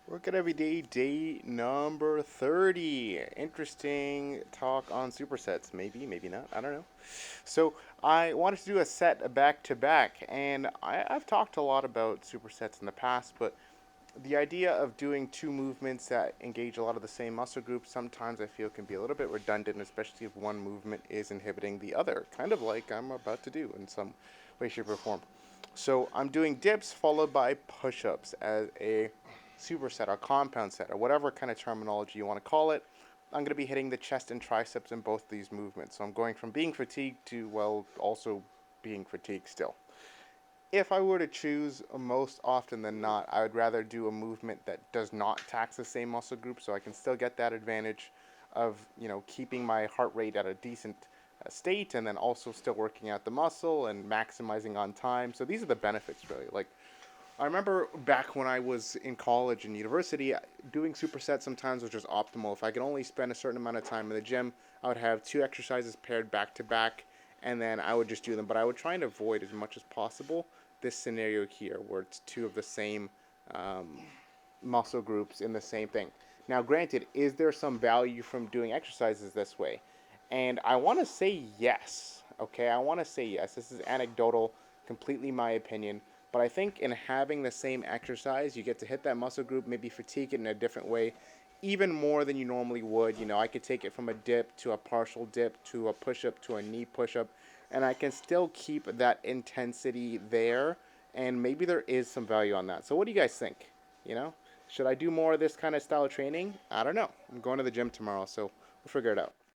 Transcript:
Workout every day, day number 30. Interesting talk on supersets. Maybe, maybe not. I don't know. So, I wanted to do a set back to back, and I've talked a lot about supersets in the past, but the idea of doing two movements that engage a lot of the same muscle groups sometimes I feel can be a little bit redundant, especially if one movement is inhibiting the other, kind of like I'm about to do in some way, shape, or form. So I'm doing dips followed by push ups as a superset or compound set or whatever kind of terminology you want to call it. I'm going to be hitting the chest and triceps in both these movements. So I'm going from being fatigued to, well, also being fatigued still. If I were to choose most often than not, I would rather do a movement that does not tax the same muscle group so I can still get that advantage of, keeping my heart rate at a decent state and then also still working out the muscle and maximizing on time. So these are the benefits really. Like I remember back when I was in college and university, doing supersets sometimes was just optimal. If I could only spend a certain amount of time in the gym, I would have two exercises paired back to back, and then I would just do them. But I would try and avoid as much as possible this scenario here, where it's two of the same um, muscle groups in the same thing. Now, granted, is there some value from doing exercises this way? And I want to say yes. Okay, I want to say yes. This is anecdotal, completely my opinion. But I think in having the same exercise, you get to hit that muscle group, maybe fatigue it in a different way, even more than you normally would. I could take it from a dip to a partial dip to a push up to a knee push up, and I can still keep that intensity there. And maybe there is some value on that. So, what do you guys think? You know, should I do more of this kind of style of training? I don't know. I'm going to the gym tomorrow, so we'll figure it out.